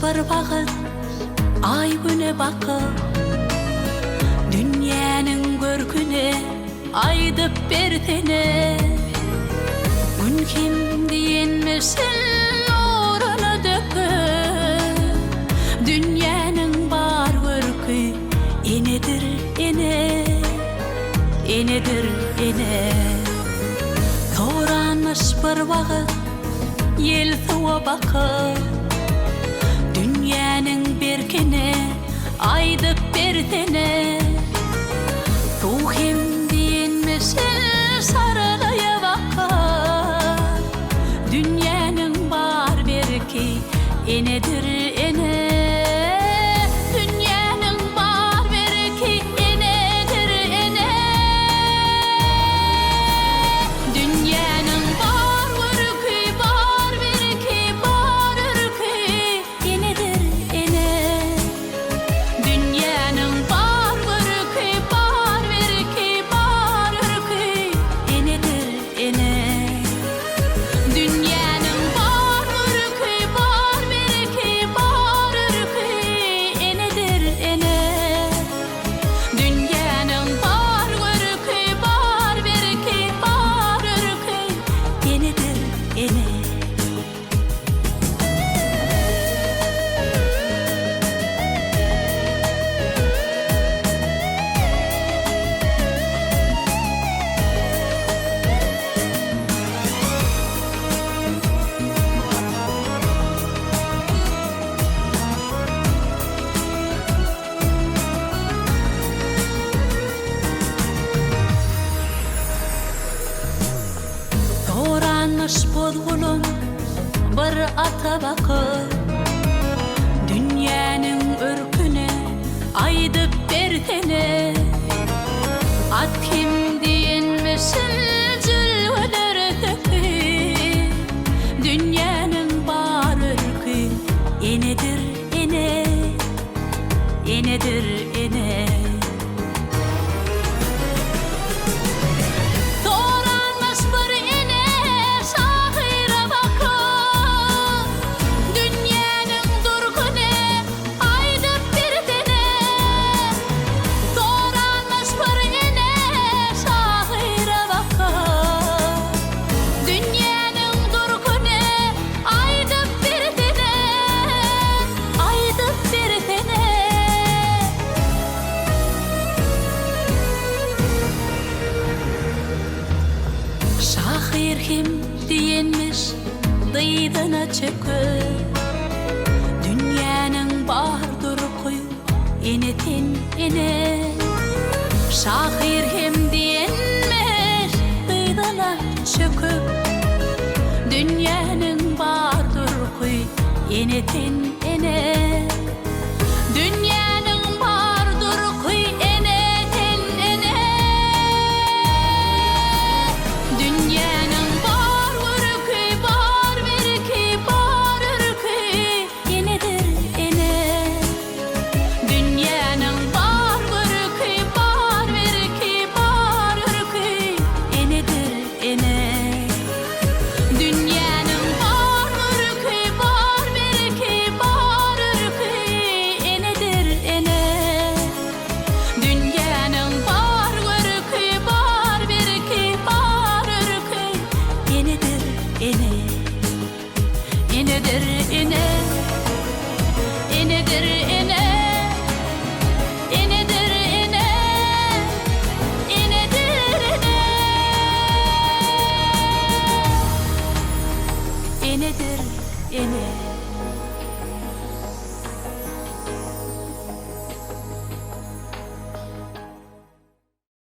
bir vakit ay güne bakıp dünyanın görküne aydıp berdine gün kim diyenmesin orana döküp dünyanın bar görkü enedir ene enedir ene toranmış bir vakit yel suva bakıp dünyanın berkine aydıp berdine ruhim diyenmesin sarılaya bakıp dünyanın bar berki enedir ene dünyanın bar berki enedir ene dünyanın bar berki enedir ene dünyanın bar berki enedir ene dünyanın bar berki enedir ene dünyanın bar berki enedir ene Toranmış bozgulun bir ata bakıp dünyanın örküne aydıp berdine at kim diyenmesin zülveler döküp dünyanın bar örkü enedir ene enedir ene toranmış bir ene sahira bakıp dünyanın durkune aydıp berdine toranmış bir ene sahira bakıp dünyanın durkune aydıp berdine şahir kim diyenmiş dıydına çöküp dünyanın bardır kuyu enetin ene şahir kim diyenmiş dıydına çöküp dünyanın bardır kuyu enetin ene dünyanın bardır kuyu enetin ene dünyanın bar berki enedir ene dünyanın bar berki enedir ene dünyanın bar berki enedir ene dünyanın bar berki enedir ene enedir ene enedir ene